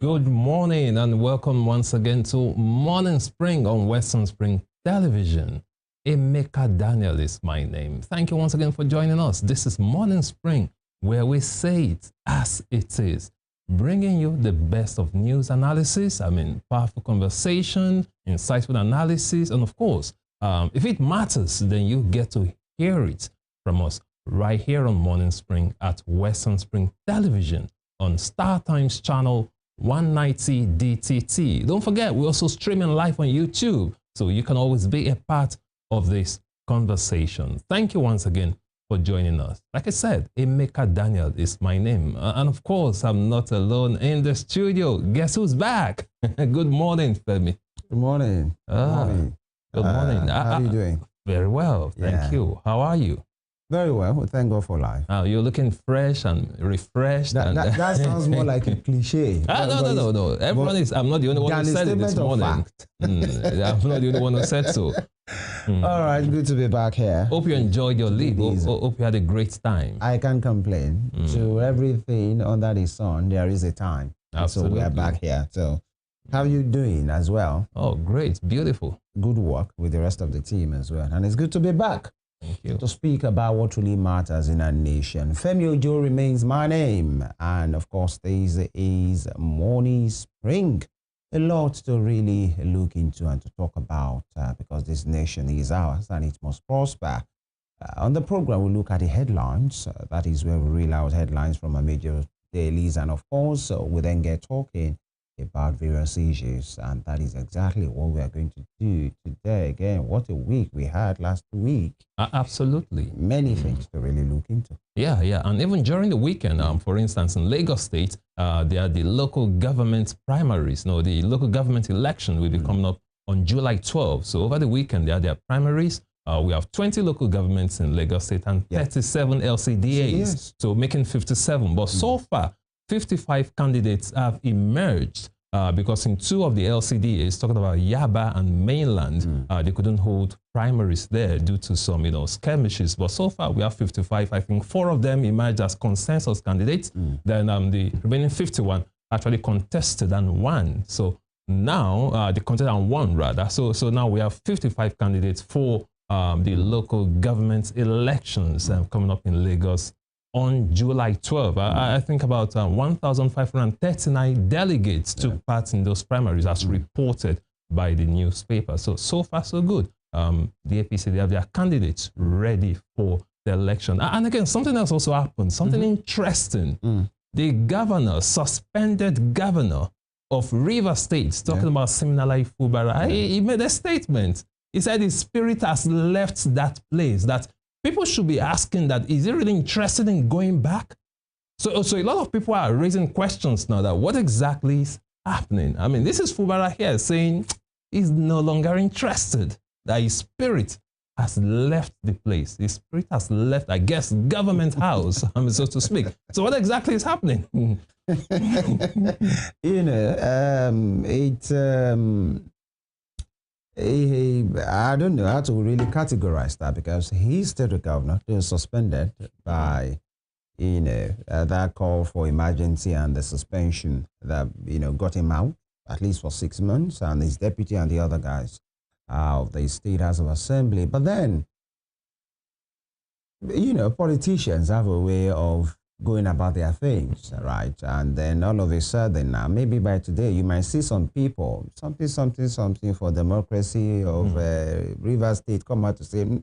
Good morning and welcome once again to Morning Spring on Western Spring Television. Emeka Daniel is my name. Thank you once again for joining us. This is Morning Spring, where we say it as it is, bringing you the best of news analysis, powerful conversation, insightful analysis, and of course, if it matters, then you get to hear it from us right here on Morning Spring at Western Spring Television on StarTimes Channel 190 DTT. Don't forget, we're also streaming live on YouTube, so you can always be a part of this conversation. Thank you once again for joining us. Like I said, Emeka Daniel is my name. And of course, I'm not alone in the studio. Guess who's back? Good morning, Femi. Good morning. Good morning. How are you doing? Very well, thank you. How are you? Very well. Well, thank God for life. You're looking fresh and refreshed. That sounds more like a cliche. No. Everyone is. I'm not the only one who said it this morning. I'm not the only one who said so. All right, good to be back here. Hope you enjoyed your leave. Hope you had a great time. I can't complain. To everything under the sun, there is a time. Absolutely. So we are back here. So how are you doing as well? Oh, great. Beautiful. Good work with the rest of the team as well. And it's good to be back. Thank you. To speak about what really matters in our nation. Femi Ojo remains my name. And of course, this is Morning Spring. A lot to really look into and to talk about because this nation is ours and it must prosper. On the program, we look at the headlines. That is where we reel out headlines from our major dailies. And of course, we then get talking about various issues. And that is exactly what we are going to do today. Again, what a week we had last week. Absolutely. Many things to really look into. Yeah. And even during the weekend, for instance, in Lagos State, there are the local government primaries. No, the local government election will be coming up on July 12th. So over the weekend, there are their primaries. We have 20 local governments in Lagos State and 37 LCDAs. Yes. So making 57. But so far, 55 candidates have emerged because in two of the LCDAs, talking about Yaba and Mainland, they couldn't hold primaries there due to some, skirmishes. But so far, we have 55. I think 4 of them emerged as consensus candidates. Then the remaining 51 actually contested and won. So now, they contested and won, rather. So now we have 55 candidates for the local government elections coming up in Lagos on July 12th. I think about 1,539 delegates took part in those primaries as reported by the newspaper. So far, so good. The APC, they have their candidates ready for the election. And again, something else also happened, something interesting. The governor, suspended governor of Rivers State, talking about Siminalayi Fubara, he made a statement. He said his spirit has left that place, that people should be asking that, is he really interested in going back? So a lot of people are raising questions now that what exactly is happening? I mean, this is Fubara here saying he's no longer interested, that his spirit has left the place. His spirit has left, I guess, government house, so to speak. So what exactly is happening? I don't know how to really categorize that because he's still the governor. He was suspended by, that call for emergency and the suspension that, got him out at least for 6 months, and his deputy and the other guys of the State House of Assembly. But then, politicians have a way of going about their things, right? And then all of a sudden, now maybe by today, you might see some people, something for democracy of Rivers State come out to say, we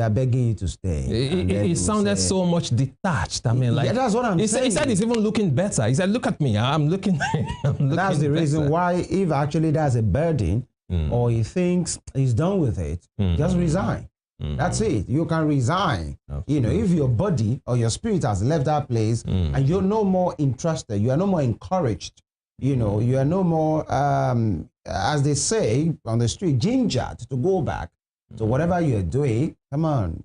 are begging you to stay. It sounded so much detached. I mean, like, that's what I'm saying. He said he's even looking better. He said, look at me, I'm looking That's the reason why, if actually there's a burden, or he thinks he's done with it, just resign. That's it. You can resign. Absolutely. If your body or your spirit has left that place and you're no more interested, you are no more encouraged, you are no more, as they say on the street, gingered to go back. So whatever you're doing, come on,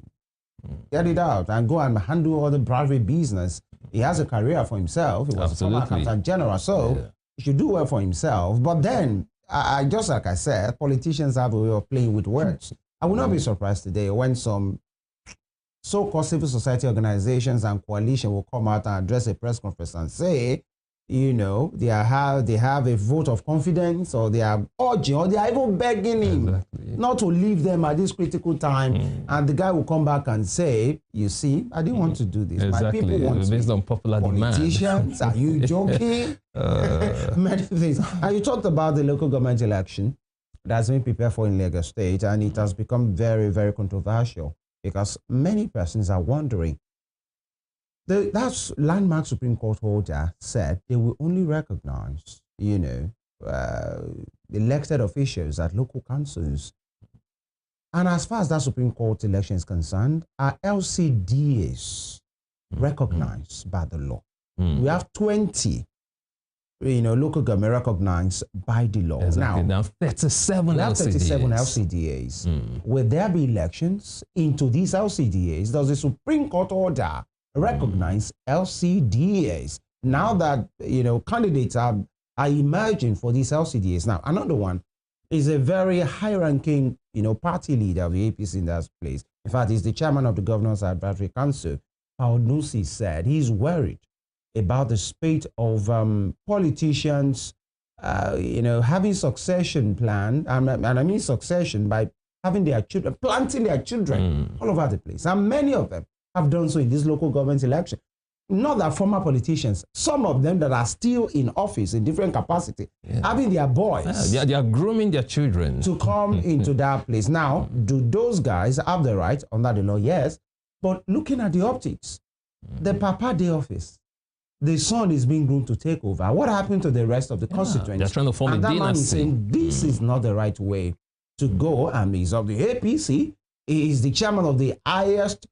get it out and go and handle all the private business. He has a career for himself. He was a former Captain General, so he should do well for himself. But then, just like I said, politicians have a way of playing with words. I will not be surprised today when some so-called civil society organizations and coalition will come out and address a press conference and say, you know, they have a vote of confidence, or they are urging, or they are even begging him not to leave them at this critical time. And the guy will come back and say, you see, I didn't want to do this. My people want based on popular politicians, demand. Are you joking? Many things. And you talked about the local government election that's been prepared for in Lagos State, and it has become very, very controversial because many persons are wondering. That landmark Supreme Court order said they will only recognize, you know, elected officials at local councils. And as far as that Supreme Court election is concerned, are LCDAs recognized by the law? We have 20, you know, local government recognized by the law. Exactly. Now 37 LCDAs. Will there be elections into these LCDAs? Does the Supreme Court order recognize LCDAs now that, you know, candidates are emerging for these LCDAs? Now, another one is a very high-ranking, you know, party leader of the APC in that place. In fact, he's the chairman of the Governors Advisory Council. Paul Nusi said he's worried about the spate of politicians, you know, having succession plan, and I mean succession by having their children, planting their children all over the place, and many of them have done so in this local government election. Not that former politicians, some of them that are still in office in different capacity, having their boys. They are grooming their children to come into that place. Now, do those guys have the right under the law? Yes. But looking at the optics, the Papa Day office, the son is being groomed to take over. What happened to the rest of the constituents? They're trying to form a dynasty. Man is saying this is not the right way to go. And he's of the APC. He is the chairman of the highest,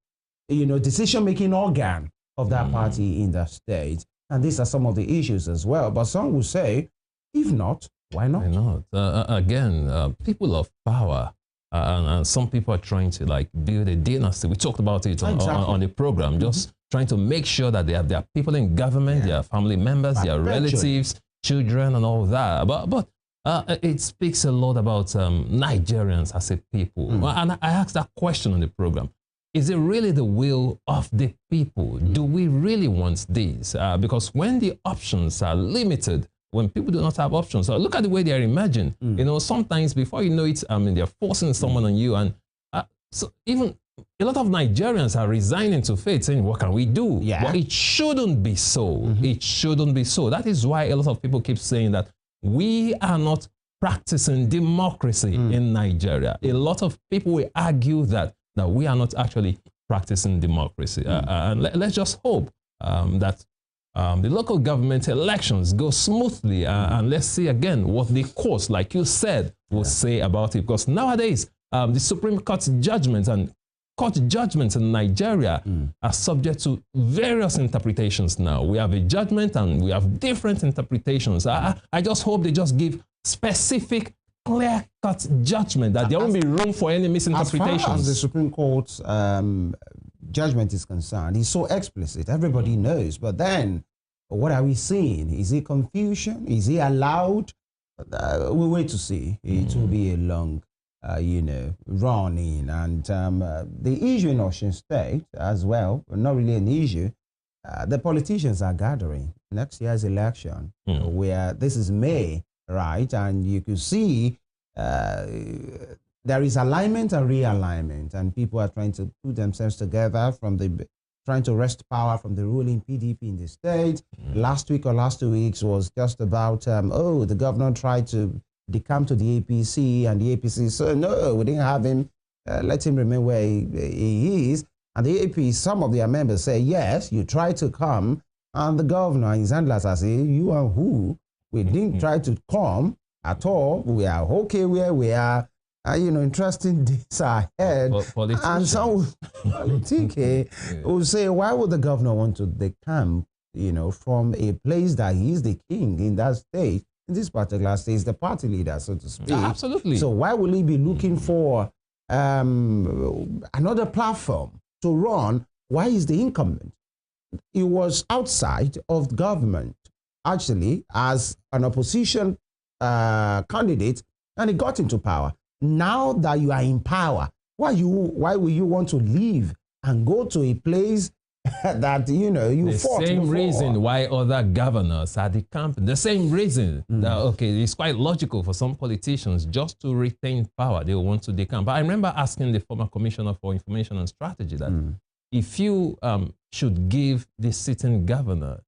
you know, decision-making organ of that party in the state. And these are some of the issues as well. But some will say, if not, why not? Why not? Again, people of power, and some people are trying to like build a dynasty. We talked about it on the program, just trying to make sure that they have their people in government, their family members, their relatives, children, and all that. But it speaks a lot about Nigerians as a people. And I asked that question on the program. Is it really the will of the people? Do we really want this? Because when the options are limited, when people do not have options, so look at the way they are emerging. You know, sometimes before you know it, I mean, they're forcing someone on you. And so even a lot of Nigerians are resigning to fate, saying, what can we do? But it shouldn't be so. It shouldn't be so. That is why a lot of people keep saying that we are not practicing democracy in Nigeria. A lot of people will argue that we are not actually practicing democracy. And let's just hope that the local government elections go smoothly, and let's see again what the courts, like you said, will say about it. Because nowadays, the Supreme Court's judgments and court judgments in Nigeria are subject to various interpretations now. We have a judgment and we have different interpretations. I just hope they just give specific clear-cut judgment, that there won't be room for any misinterpretations. As far as the Supreme Court's judgment is concerned, it's so explicit, everybody knows. But then, what are we seeing? Is it confusion? Is it allowed? We'll wait to see. It will be a long, you know, run in. And the issue in Osun State as well, not really an issue. The politicians are gathering. Next year's election, where this is May, right? And you could see there is alignment and realignment, and people are trying to put themselves together trying to wrest power from the ruling PDP in the state. Last week or last 2 weeks was just about, the governor tried to decamp to the APC, and the APC said, no, we didn't have him, let him remain where he is. And the APC, some of their members say, yes, you tried to come, and the governor and his handlers are saying, you are who? We didn't try to come at all. We are okay where we are. You know, interesting days ahead. And some will say, why would the governor want to decamp, you know, from a place that he is the king in that state? In this particular state, is the party leader, so to speak. Absolutely. So why will he be looking for another platform to run? Why is the incumbent? He was outside of government, actually, as an opposition candidate, and he got into power. Now that you are in power, why will you want to leave and go to a place that, you know, you the fought same before. reason why other governors are decamping. The same reason that, okay, it's quite logical for some politicians just to retain power. They want to decamp. But I remember asking the former commissioner for information and strategy that if you should give the sitting governor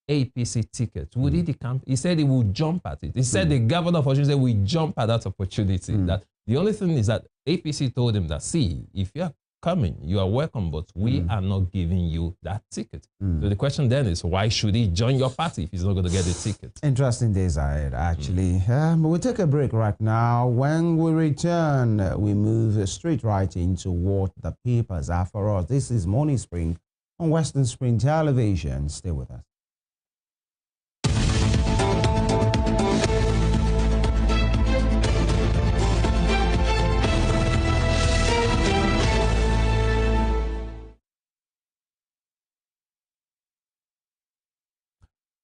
APC ticket, would he decamp? He said he would jump at it. He said the governor of Osun said we jump at that opportunity. That the only thing is that APC told him that, see, if you are coming, you are welcome, but we are not giving you that ticket. So the question then is, why should he join your party if he's not going to get the ticket? Interesting days ahead, actually. We'll take a break right now. When we return, we move straight right into what the papers are for us. This is Morning Spring on Western Spring Television. Stay with us.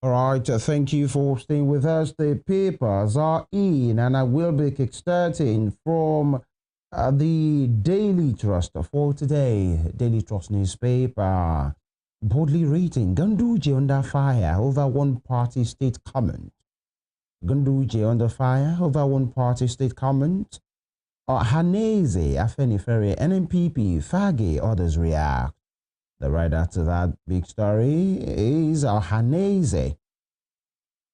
All right, thank you for staying with us. The papers are in, and I will be kickstarting from the Daily Trust for today. Daily Trust newspaper, boldly reading, Ganduje under fire over one-party state comment. Ganduje under fire over one-party state comment. Haneze, Afenifere, NNPP, Fage, others react. The writer to that big story is Haneze,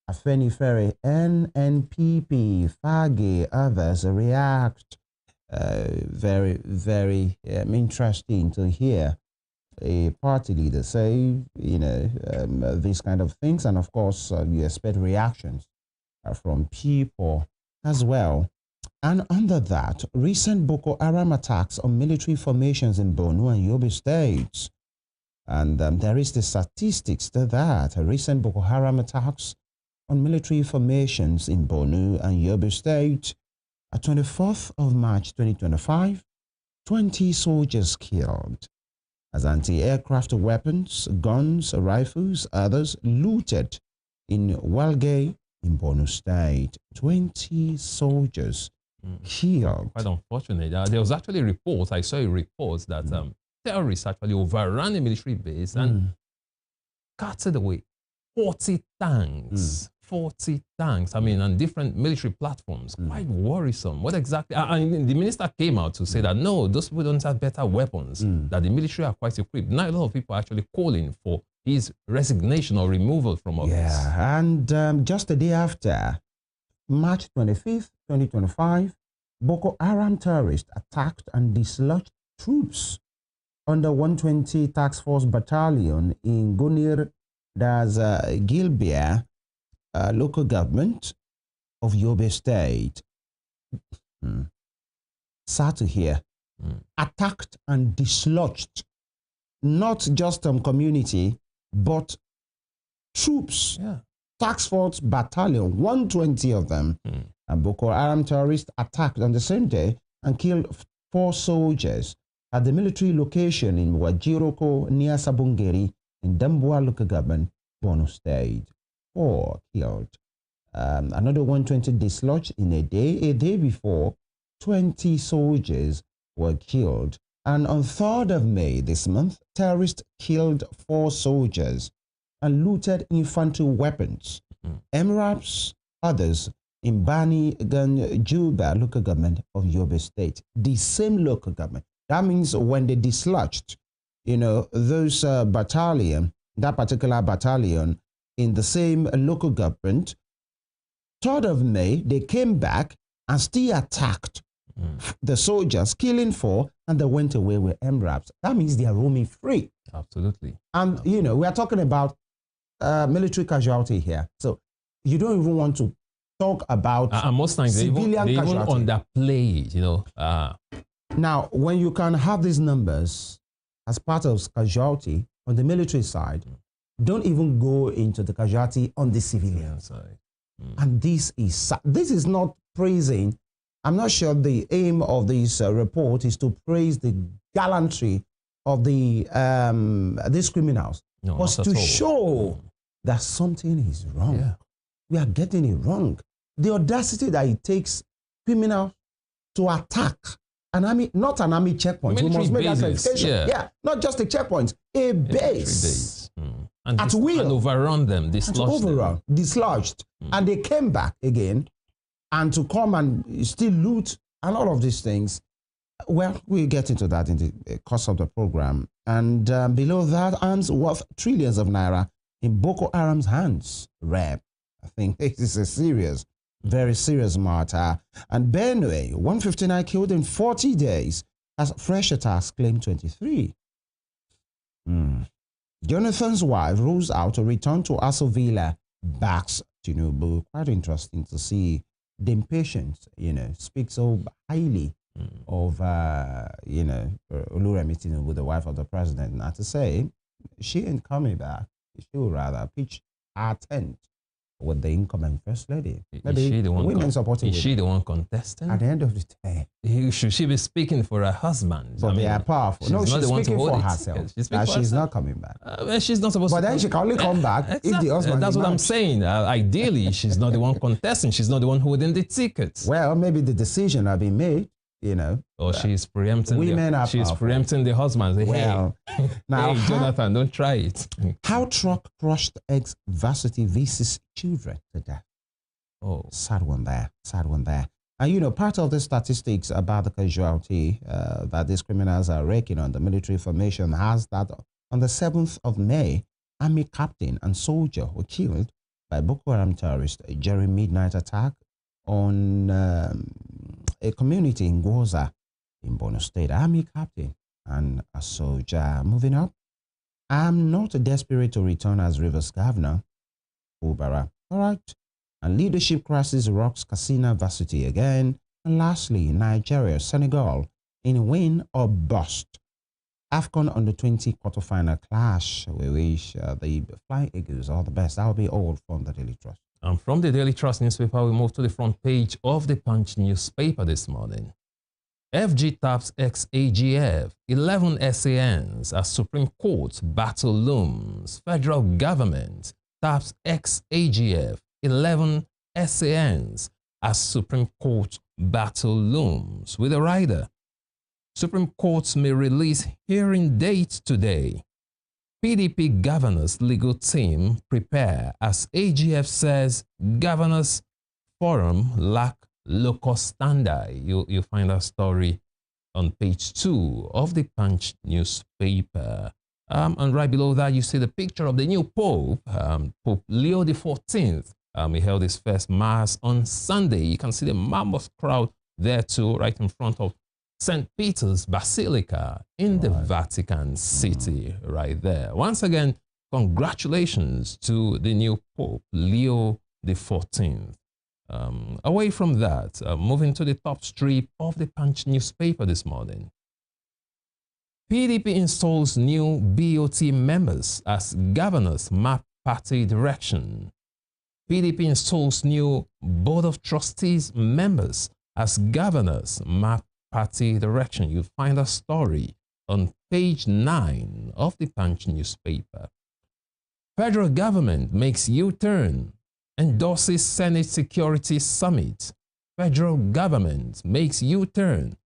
Afenifere, NNPP, Fage, others react. Very, very interesting to hear a party leader say, you know, these kind of things. And of course, you expect reactions from people as well. And under that, recent Boko Haram attacks on military formations in Borno and Yobe states. And there is the statistics to that. Recent Boko Haram attacks on military formations in Borno and Yobe State. 24th of March 2025, 20 soldiers killed as anti-aircraft weapons, guns, rifles, others looted in Walgay in Borno State. 20 soldiers killed. Quite unfortunate. There was actually reports, I saw a report that terrorists actually overran a military base and carted away 40 tanks. 40 tanks, I mean, on different military platforms. Quite worrisome. What exactly? And the minister came out to say that, no, those people don't have better weapons, that the military are quite equipped. Now, a lot of people are actually calling for his resignation or removal from office. Yeah, and just a day after, March 25th, 2025, Boko Haram terrorists attacked and dislodged troops under 120 Task Force Battalion in Gunir, that's Gilbia, local government of Yobe State. Sad to hear. Attacked and dislodged not just community, but troops. Yeah. Task Force Battalion, 120 of them. And Boko Haram terrorists attacked on the same day and killed 4 soldiers at the military location in Wajiroko near Sabungeri in Damboa local government, Borno State. 4 killed. Another 120 dislodged in a day. A day before, 20 soldiers were killed. And on 3rd of May this month, terrorists killed 4 soldiers and looted infantry weapons, MRAPs, others in Bani Gan Juba local government of Yobe State. The same local government. That means when they dislodged, you know, those battalion, that particular battalion in the same local government, 3rd of May, they came back and still attacked the soldiers, killing 4, and they went away with MRAPs. That means they are roaming free. Absolutely. And, you know, we are talking about military casualty here. So you don't even want to talk about most times civilian they even underplay it, you know. Now, when you can have these numbers as part of casualty on the military side, don't even go into the casualty on the civilian side. And this is not praising. I'm not sure the aim of this report is to praise the gallantry of the these criminals, but to show that something is wrong. Yeah. We are getting it wrong. The audacity that it takes criminals to attack an army, not an army checkpoint. Military we must make bases, that clarification. Yeah, not just a checkpoint, a base. And at will. And overrun them, dislodge them. Dislodged. And they came back again, and to come and still loot and all of these things. Well, we'll get into that in the course of the program. And below that, arms worth trillions of naira in Boko Haram's hands. Rep. I think this is a serious, very serious matter. And Benue, 159 killed in 40 days as fresh attacks claim 23. Jonathan's wife rules out to return to Aso Villa, backs Tinubu. Quite interesting to see the impatience, speak so highly of, Oluremi Tinubu, the wife of the president. Not to say she ain't coming back. She would rather pitch her tent with the incoming first lady. Maybe is she the one women supporting. Is she the one contesting? At the end of the day, should she be speaking for her husband? But they are powerful. No, she's speaking for herself. She's not coming back. She's not supposed to. But then she can only come back if the husband. That's what I'm saying. Ideally, she's not the one contesting. She's not the one holding the ticket. Well, maybe the decision has been made. Or she's preempting. Women are she's powerful. Preempting the husband. Say, well, hey, now hey, Jonathan, don't try it. How truck crushed ex-varsity VC's children to death. Oh, sad one there. Sad one there. And part of the statistics about the casualty that these criminals are raking on the military formation has that on the 7th of May, army captain and soldier were killed by Boko Haram terrorists during midnight attack on a community in Gwoza in Borno State. Army captain and a soldier. Moving up. I'm not desperate to return as Rivers Governor. Ubara. All right. And leadership crisis rocks Katsina Varsity again. And lastly, Nigeria, Senegal in win or bust. AFCON under 20 quarterfinal clash. We wish the Flying Eagles all the best. That will be all from the Daily Trust. And from the Daily Trust newspaper, we move to the front page of the Punch newspaper this morning. FG taps ex-AGF, 11 SANs as Supreme Court battle looms. Federal government taps ex-AGF, 11 SANs as Supreme Court battle looms. With a rider, Supreme Court may release hearing date today. PDP governor's legal team prepare as AGF says governors forum lack local standard. You find that story on page 2 of the Punch newspaper. And right below that, you see the picture of the new Pope, Pope Leo XIV. He held his first Mass on Sunday. You can see the mammoth crowd there too, right in front of St. Peter's Basilica in the Vatican City, right there. Once again, congratulations to the new Pope, Leo XIV. Away from that, moving to the top strip of the Punch newspaper this morning. PDP installs new BOT members as governors map party direction. PDP installs new Board of Trustees members as governors map party direction. You find a story on page 9 of the Punch newspaper. Federal government makes U-turn, endorses Senate Security Summit. Federal government makes U-turn,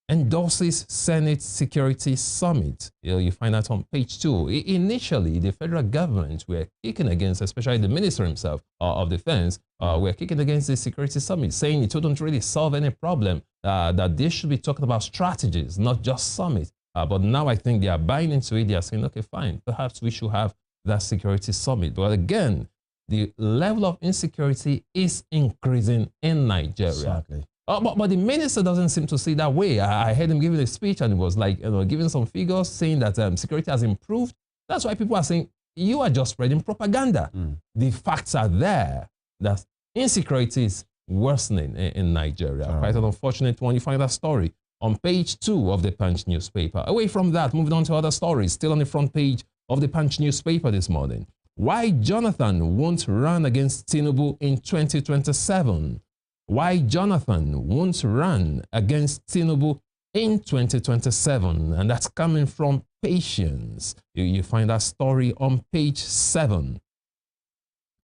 endorses Senate Security Summit. You find that on page 2. Initially, the federal government were kicking against, especially the minister himself of defense, were kicking against the Security Summit, saying it wouldn't really solve any problem, that they should be talking about strategies, not just summit. But now I think they are buying into it. They are saying, okay, fine, perhaps we should have that Security Summit. But again, the level of insecurity is increasing in Nigeria. Exactly. But the minister doesn't seem to see that way. I heard him giving a speech and it was like, giving some figures saying that security has improved. That's why people are saying, you are just spreading propaganda. The facts are there that insecurity is worsening in Nigeria. Quite an unfortunate one. You find that story on page 2 of the Punch newspaper. Away from that, moving on to other stories, still on the front page of the Punch newspaper this morning. Why Jonathan won't run against Tinubu in 2027. Why Jonathan won't run against Tinubu in 2027. And that's coming from Patience. You find that story on page 7.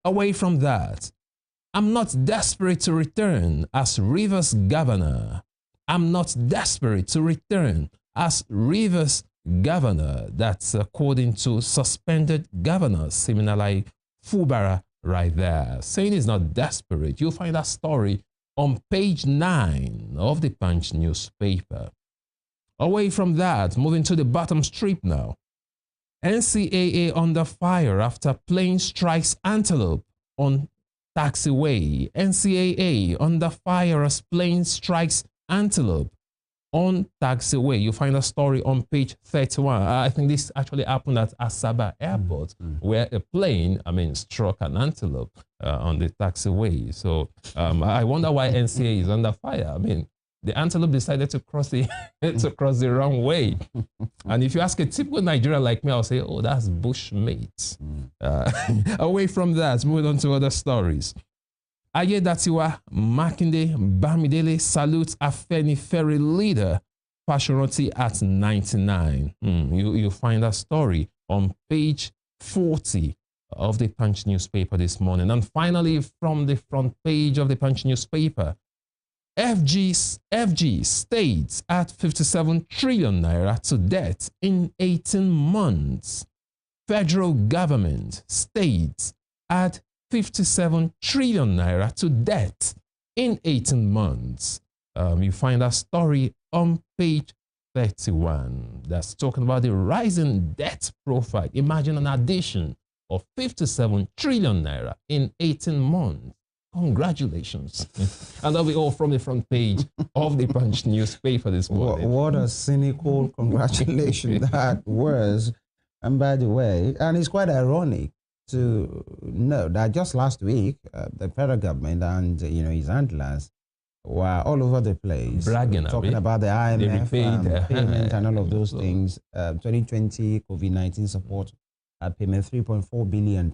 Away from that, I'm not desperate to return as Rivers governor. I'm not desperate to return as Rivers governor. That's according to suspended governor Siminalai Fubara right there, saying he's not desperate. You'll find that story on page 9 of the Punch newspaper. Away from that, moving to the bottom strip now. NCAA under fire after plane strikes antelope on taxiway. NCAA under fire as plane strikes antelope on taxiway. You find a story on page 31. I think this actually happened at Asaba Airport, where a plane, struck an antelope on the taxiway. So I wonder why NCAA is under fire. The antelope decided to cross the wrong way. And if you ask a typical Nigerian like me, I'll say, oh, that's bushmates. Away from that, moving on to other stories. Ayedatiwa Makinde Bamidele salutes Afenifere leader Fashoranti at 99. You find that story on page 40 of the Punch newspaper this morning. And finally, from the front page of the Punch newspaper, FG states at 57 trillion naira to debt in 18 months. Federal government states at 57 trillion naira to debt in 18 months. You find that story on page 31. That's talking about the rising debt profile. Imagine an addition of 57 trillion naira in 18 months. Congratulations. And that'll be all from the front page of the Punch newspaper this morning. What a cynical congratulations that was. And by the way, and it's quite ironic to know that just last week, the federal government and his handlers were all over the place bragging, talking about the IMF payment and all of those things. 2020 COVID-19 support payment, $3.4 billion,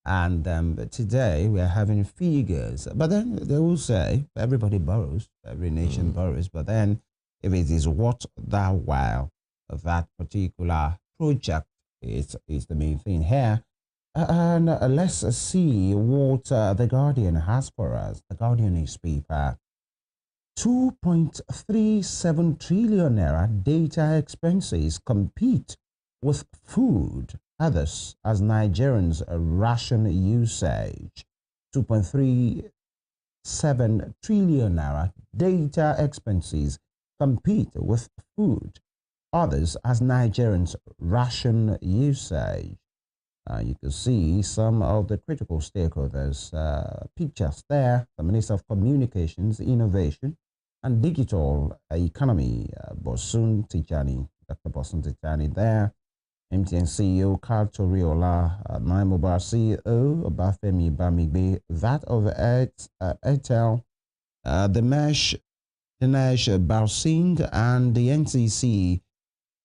and today we are having figures. But then they will say everybody borrows, every nation borrows. But then if it is worth that while, that particular project is the main thing here. And let's see what The Guardian has for us. The Guardian newspaper. 2.37 trillion naira data expenses compete with food. Others as Nigerians ration usage. 2.37 trillion naira data expenses compete with food. Others as Nigerians ration usage. You can see some of the critical stakeholders' pictures there. The Minister of Communications, Innovation and Digital Economy, Bosun Tijani, Dr. Bosun Tijani there. MTN CEO Carl Toriola, Mobile CEO Bafemi Bamigbe, that of Airtel, Dinesh Balsingh, and the NCC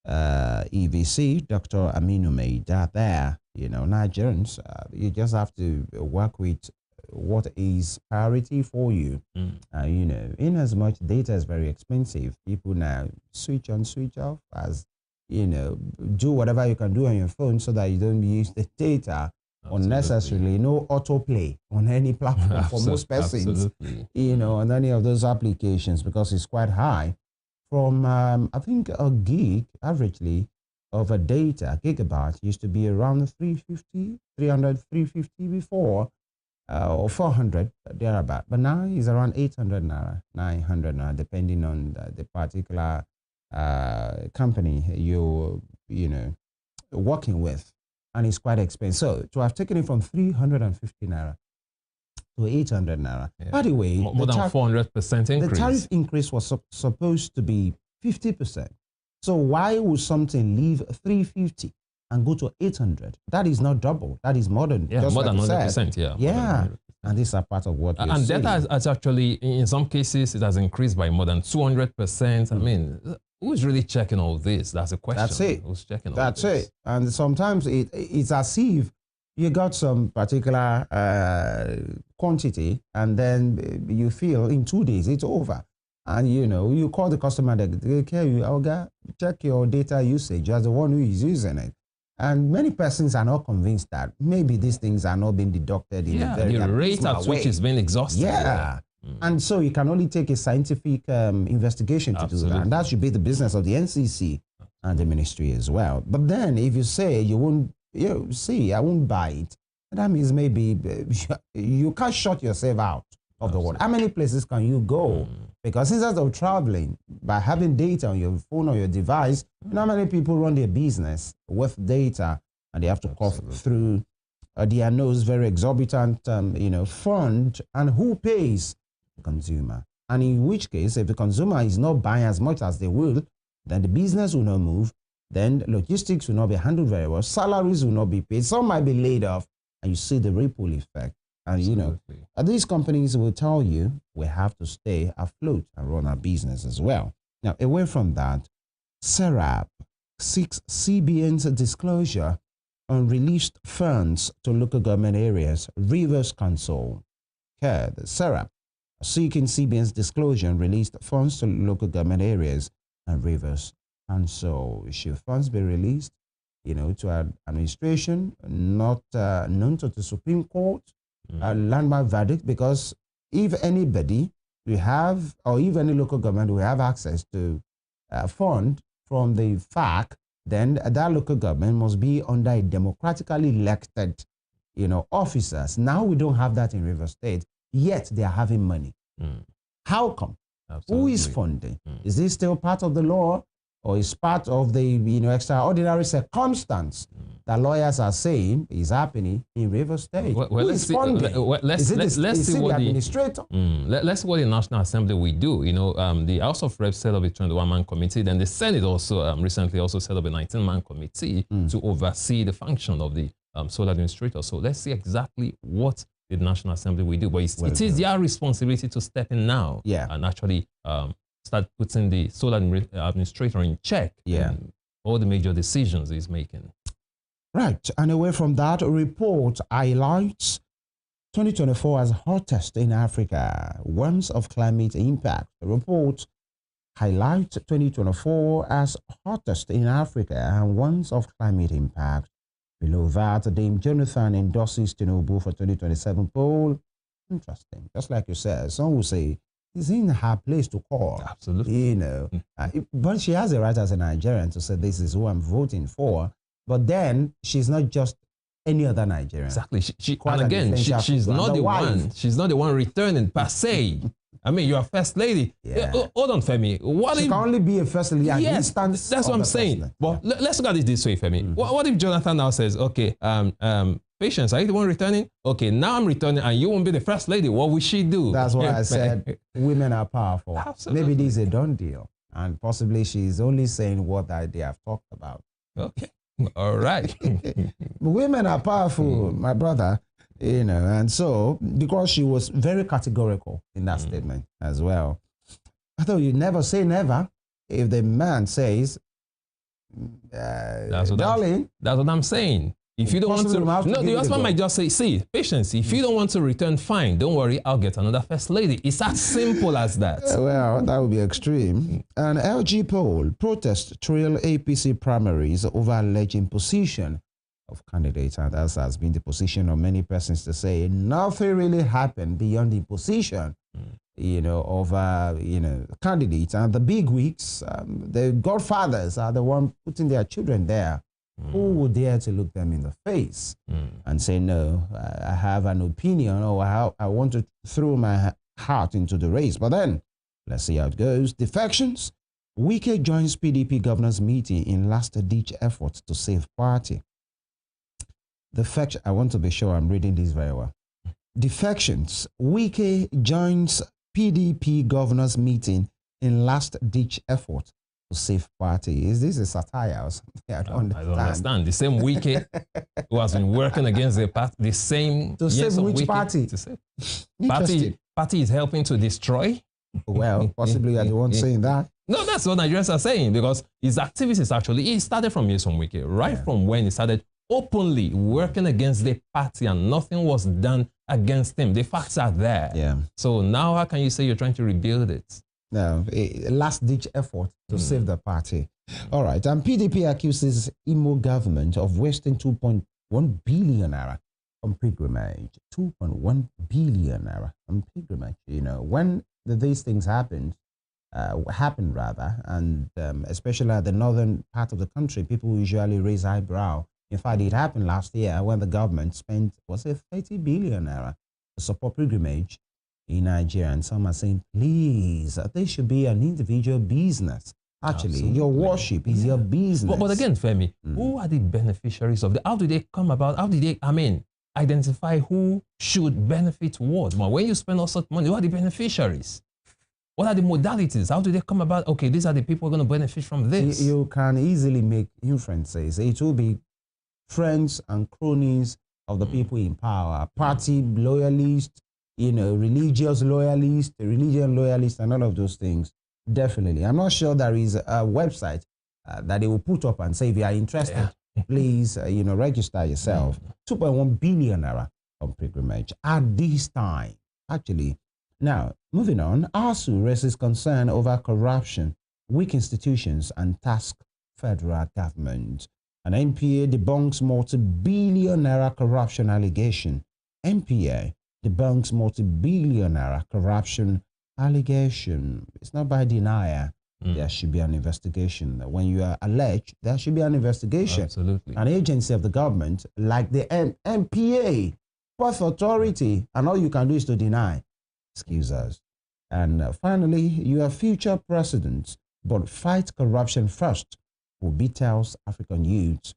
EVC, Dr. Aminu Maida there. Nigerians, you just have to work with what is priority for you. In as much data is very expensive, people now switch on, switch off, as do whatever you can do on your phone so that you don't use the data unnecessarily. No autoplay on any platform for most persons, on any of those applications, because it's quite high. From I think a gig averagely of a data gigabyte used to be around 350 before, or 400 thereabout, but now it's around 800 naira, 900 naira, depending on the particular company you're working with, and it's quite expensive. So to have taken it from 350 naira to 800 naira. By the way, more than 400% increase. The tariff increase was supposed to be 50%. So why would something leave 350 and go to 800? That is not double. That is more than just more like than 100%. Yeah. And these are part of what you're and saying. data has actually, in some cases, it has increased by more than 200%. I mean, who's really checking all this? That's a question. That's it. Who's checking all That's this? it. And sometimes it's as if you got some particular quantity, and then you feel in 2 days it's over. And you call the customer, they care you, check your data usage as the one who is using it. And many persons are not convinced that maybe these things are not being deducted in a very the rate at which it's being exhausted. And so you can only take a scientific investigation to do that. And that should be the business of the NCC and the ministry as well. But then if you say you won't, I won't buy it, that means maybe you can't shut yourself out of the world. How many places can you go? Because instead of traveling, by having data on your phone or your device, you know how many people run their business with data and they have to cough through their nose very exorbitant, fund, and who pays? The consumer. And in which case, if the consumer is not buying as much as they will, then the business will not move, then logistics will not be handled very well, salaries will not be paid, some might be laid off, and you see the ripple effect. And these companies will tell you we have to stay afloat and run our business as well. Now, away from that, SERAP seeks CBN's disclosure on released funds to local government areas, Rivers Council. Okay, the SERAP seeking CBN's disclosure on released funds to local government areas and Rivers Council. Should funds be released, to our administration, not known to the Supreme Court, a landmark verdict? Because if anybody we have, or if any local government we have access to fund from the FAC, then that local government must be under a democratically elected, officers. Now we don't have that in Rivers State, yet they are having money. How come? Absolutely. Who is funding? Is this still part of the law, or is part of the extraordinary circumstance that lawyers are saying is happening in Rivers State? Let's see what the National Assembly will do. The House of Reps set up a 21-man committee. Then the Senate also recently set up a 19-man committee to oversee the function of the sole administrator. So let's see exactly what the National Assembly will do. But it is their responsibility to step in now and actually start putting the sole administrator in check. And all the major decisions he's making. Right. And away from that, a report highlights 2024 as hottest in Africa, warns of climate impact. The report highlights 2024 as hottest in Africa and warns of climate impact. Below that, Dame Jonathan endorses Tinubu for 2027 poll. Interesting. Just like you said, some will say it's in her place to call. Absolutely. But she has a right as a Nigerian to say this is who I'm voting for. But then she's not just any other Nigerian. Exactly. She's not the one. She's not the one returning per se. I mean, you're a first lady. Hold on, Femi. She can only be a first lady. Yes, that's what I'm saying. But let's look at it this way, Femi. What if Jonathan now says, okay, Patience, are you the one returning? Okay, now I'm returning and you won't be the first lady. What will she do? That's why I said women are powerful. Absolutely. Maybe this is a done deal. And possibly she's only saying what they have talked about. Okay. All right. Women are powerful, my brother, and so because she was very categorical in that statement as well. I thought you never say never. If the man says, darling. That's what I'm saying. If you don't want to, the husband might just say, see, Patience, if you don't want to return, fine, don't worry, I'll get another first lady. It's as simple as that. Well, that would be extreme. An LG poll protests trail APC primaries over alleged imposition of candidates. And that has been the position of many persons to say nothing really happened beyond the imposition, of candidates. And the big wigs, the godfathers are the one putting their children there. Who would dare to look them in the face and say, no, I have an opinion, or I want to throw my heart into the race. But then, let's see how it goes. Defections. Wike joins PDP governors meeting in last-ditch effort to save party. I want to be sure I'm reading this very well. Defections. Wike joins PDP governors meeting in last-ditch effort to save party. Is this a satire or something? I don't understand. The same Wike who has been working against the same... To save which party? To save. Party is helping to destroy? Well, possibly you're the one saying that. No, that's what Nigerians are saying, because his activities actually, it started from Yeson Wike, right from when he started openly working against the party and nothing was done against him. The facts are there. Yeah. So now how can you say you're trying to rebuild it? No, a last-ditch effort to save the party. All right, and PDP accuses Imo government of wasting 2.1 billion naira on pilgrimage. 2.1 billion naira on pilgrimage. You know, when these things happen rather, and especially at the northern part of the country, people usually raise eyebrow. In fact, it happened last year when the government spent, was it 30 billion naira to support pilgrimage in Nigeria. And some are saying, please, this should be an individual business. Actually, absolutely. Your worship is your business. But again, Femi, who are the beneficiaries of how do they come about? How did they, identify who should benefit what? When you spend all such money, who are the beneficiaries? What are the modalities? How do they come about? Okay, these are the people who are going to benefit from this. You can easily make inferences. It will be friends and cronies of the people in power, party loyalists, you know, religious loyalists, religion loyalists, and all of those things. Definitely. I'm not sure there is a website that they will put up and say, if you are interested, please, you know, register yourself. 2.1 billion naira on pilgrimage at this time. Actually, now, moving on, ASU raises concern over corruption, weak institutions, and task federal government. An NPA debunks multi-billion naira corruption allegation. NPA debunks multi-billion naira corruption allegation. It's not by denial. There should be an investigation. When you are alleged, there should be an investigation. Absolutely. An agency of the government, like the NPA, both authority, and all you can do is to deny. Excuse us. And finally, you are future presidents, but fight corruption first. Obi tells African youths,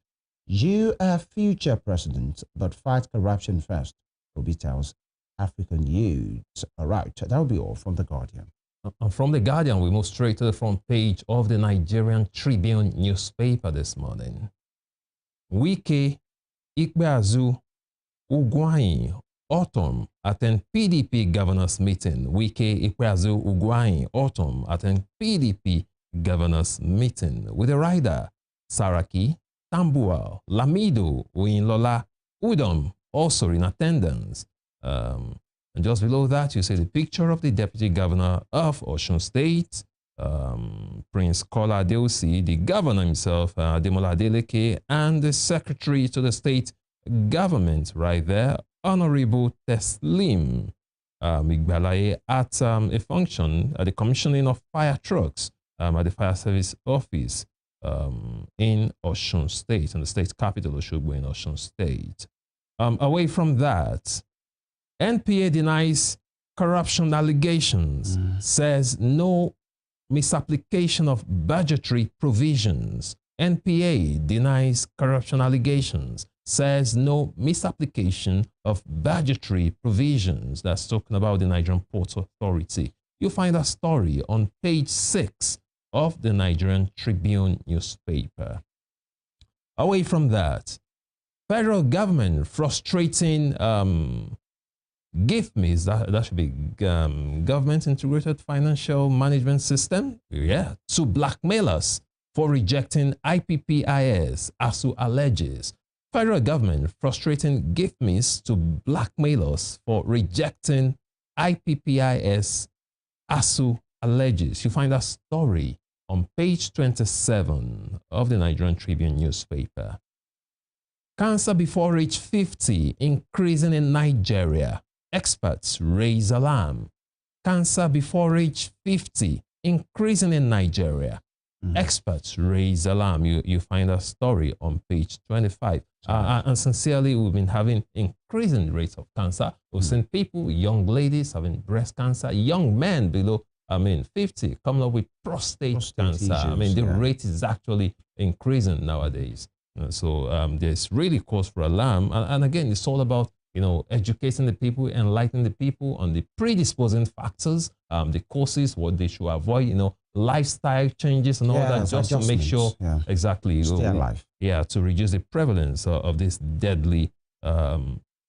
you are future presidents, but fight corruption first. Obi tells African youths. All right, that will be all from The Guardian. And from The Guardian, we move straight to the front page of the Nigerian Tribune newspaper this morning. Wike, Ikpeazu, Ugwuanyi, Autumn attend PDP governors meeting. Wike, Ikpeazu, Ugwuanyi, Autumn attend PDP governors meeting with the rider Saraki, Tambuwal, Lamido, Oyinlola, Udom also in attendance. And just below that, you see the picture of the Deputy Governor of Osun State, Prince Kola Adeosi, the governor himself, Ademola Adeleke, and the secretary to the state government right there, Honorable Teslim Igbalaye, at a function at the commissioning of fire trucks at the fire service office in Osun State, in the state capital, Osogbo, in Osun State. Away from that, NPA denies corruption allegations, says no misapplication of budgetary provisions. NPA denies corruption allegations, says no misapplication of budgetary provisions. That's talking about the Nigerian Ports Authority. You'll find a story on page 6 of the Nigerian Tribune newspaper. Away from that, federal government frustrating GIFMIS, that should be Government Integrated Financial Management System, to blackmailers for rejecting IPPIS, ASU alleges. Federal government frustrating GIFMIS to blackmailers for rejecting IPPIS, ASU alleges. You find that story on page 27 of the Nigerian Tribune newspaper. Cancer before age 50 increasing in Nigeria. Experts raise alarm. Cancer before age 50 increasing in Nigeria. Experts raise alarm. You find a story on page 25. And sincerely, we've been having increasing rates of cancer. We've seen people, young ladies having breast cancer, young men below 50 coming up with prostate cancer. Issues, the rate is actually increasing nowadays. So there's really cause for alarm. And again, it's all about educating the people, enlightening the people on the predisposing factors, the causes, what they should avoid, lifestyle changes and all that, just to make sure exactly stay alive. To reduce the prevalence of this deadly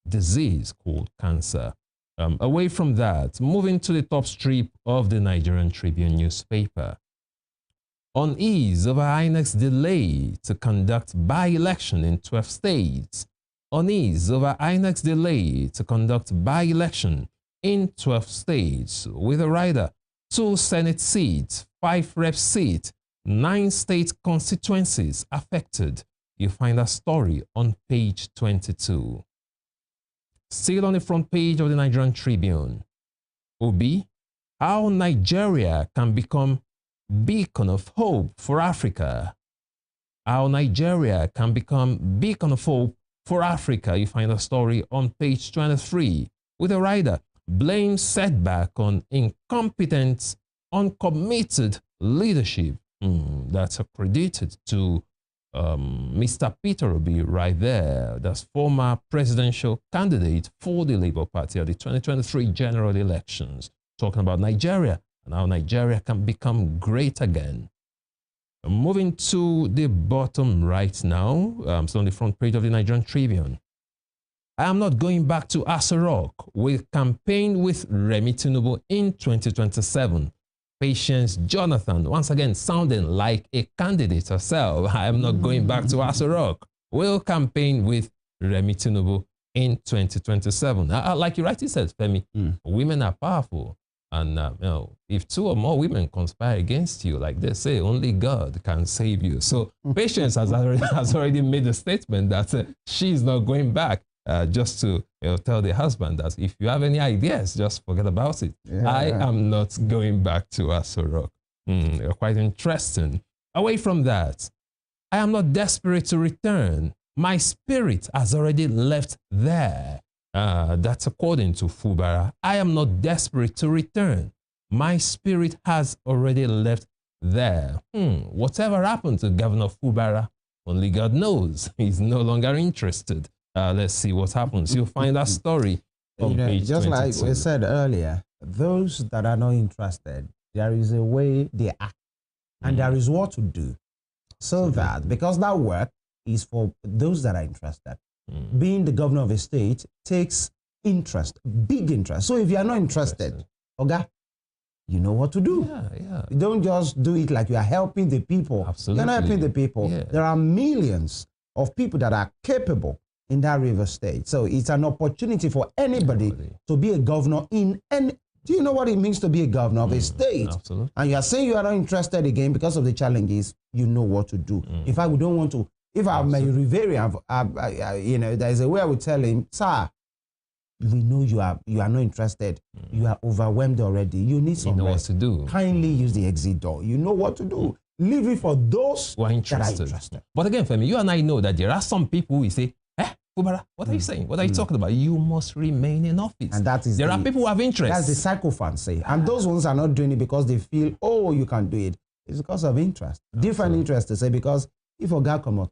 disease called cancer. Away from that, moving to the top strip of the Nigerian Tribune newspaper. Unease over INEC's delay to conduct by-election in 12 states. Unease over INEC's delay to conduct by-election in 12 states, with a rider 2 Senate seats, 5 rep seats, 9 state constituencies affected. You find a story on page 22. Still on the front page of the Nigerian Tribune. Obi, how Nigeria can become beacon of hope for Africa. How Nigeria can become beacon of hope for Africa. You find a story on page 23 with a writer blames setback on incompetent, uncommitted leadership. That's accredited to Mr. Peter Obi right there. That's former presidential candidate for the Labour Party at the 2023 general elections, talking about Nigeria and how Nigeria can become great again. Moving to the bottom right now, so on the front page of the Nigerian Tribune. I am not going back to Aso Rock. We'll campaign with Remi Tinubu in 2027. Patience Jonathan, once again sounding like a candidate herself. I am not going back to Aso Rock. We'll campaign with Remi Tinubu in 2027. Like you rightly said, Femi, women are powerful. And you know, if two or more women conspire against you, like they say, only God can save you. So Patience has already made a statement that she's not going back. Just to tell the husband that if you have any ideas, just forget about it. Yeah. I am not going back to Aso Rock. Quite interesting. Away from that, I am not desperate to return. My spirit has already left there. That's according to Fubara. I am not desperate to return. My spirit has already left there. Whatever happened to Governor Fubara, only God knows. He's no longer interested. Let's see what happens. You'll find that story on page just 22. like we said earlier, those that are not interested, there is a way they act and there is what to do. So that, because that work is for those that are interested. Being the governor of a state takes interest, big interest. So if you are not interested, okay, you know what to do. You don't just do it like you are helping the people. Absolutely. You're not helping the people. There are millions of people that are capable in that river state. So it's an opportunity for anybody to be a governor in any. Do you know what it means to be a governor of a state? Absolutely. And you are saying you are not interested again because of the challenges, you know what to do. In fact, we don't want to, if I'm a Riverian, you know, there's a way I would tell him, sir, we know you are not interested. You are overwhelmed already. You need some rest. What to do. Kindly use the exit door. You know what to do. Leave it for those who are interested. But again, Femi, you and I know that there are some people who say, Fubara, what are you saying? What are you talking about? You must remain in office. And that is there are people who have interest. That's the sycophants. And those ones are not doing it because they feel, oh, you can do it. It's because of interest. Different interest to say, because if a guy come out,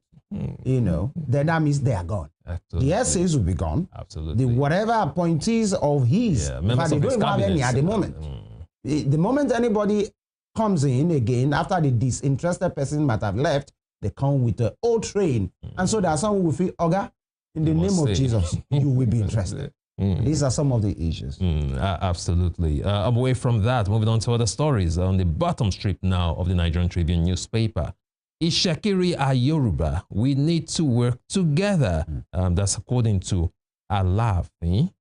you know, then that means they are gone. Absolutely. The essays will be gone. Absolutely. The whatever appointees of his, in fact, they don't have any at the moment. The moment anybody comes in again, after the disinterested person might have left, they come with the old train. And so there are some who will feel, Oga, in the name of Jesus, you will be interested. These are some of the issues. Absolutely. Away from that, moving on to other stories. On the bottom strip now of the Nigerian Tribune newspaper. Ishakiri are Yoruba. We need to work together. That's according to Alaafin.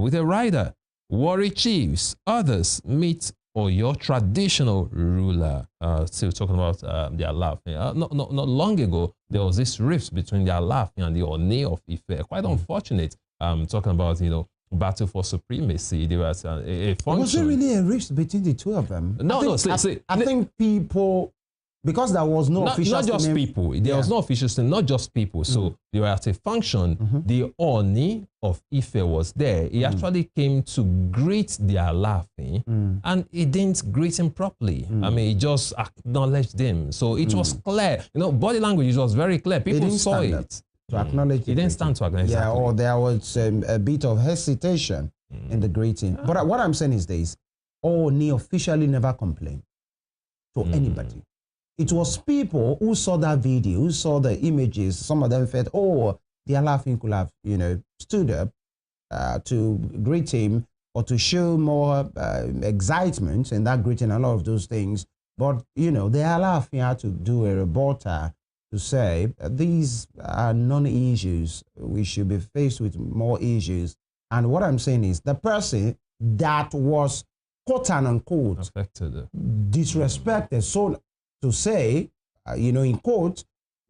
With a rider, Warri chiefs, others meet or your traditional ruler. Still talking about the Alaafin. Not long ago, there was this rift between the Alaafin and the Oni of Ife. Quite unfortunate. Talking about, you know, battle for supremacy. There was a function. Was there really a rift between the two of them? I think people, because there was no official not just people. There was no official, not just people. So they were at a function. The Oni of Ife was there. He actually came to greet the Alaafin, and he didn't greet him properly. I mean, he just acknowledged him. So it was clear. You know, body language was very clear. People saw it. To acknowledge he didn't stand to acknowledge. Yeah, or there was a bit of hesitation in the greeting. But what I'm saying is this: Oni officially never complained to anybody. It was people who saw that video, who saw the images. Some of them felt, oh, the Alaafin could have, you know, stood up to greet him or to show more excitement in that greeting, a lot of those things. But, you know, the Alaafin had to do a rebuttal to say these are non-issues. We should be faced with more issues. And what I'm saying is the person that was quote unquote affected, disrespected, so to say, you know, in quotes,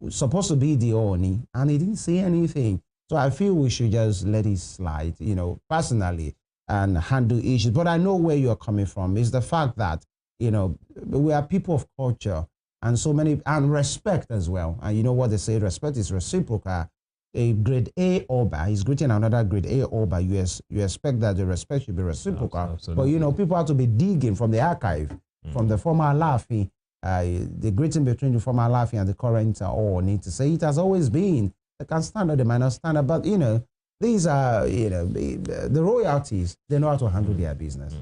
supposed to be the Oni, and he didn't say anything. So I feel we should just let it slide, you know, personally, and handle issues. But I know where you're coming from. Is the fact that, you know, we are people of culture and so many, and respect as well. And you know what they say, respect is reciprocal. A grade A Oba is greeting another grade A Oba. You expect that the respect should be reciprocal. Absolutely. But, you know, people have to be digging from the archive, from the former Alaafin, the greeting between the former Alaafin and the current need to say it has always been. They can stand up, they might not stand up, but, you know, these are, you know, the royalties, they know how to handle their business.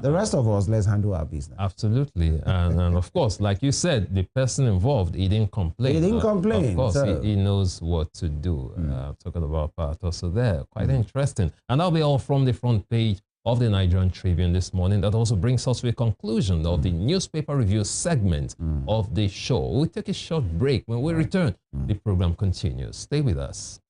The rest of us, let's handle our business. Absolutely. And of course, like you said, the person involved, he didn't complain. He didn't complain. Of course, so. he knows what to do. Talking about part also there. Quite interesting. And that'll be all from the front page of the Nigerian Tribune this morning. That also brings us to a conclusion of the newspaper review segment of the show. We'll take a short break. When we return, the program continues. Stay with us.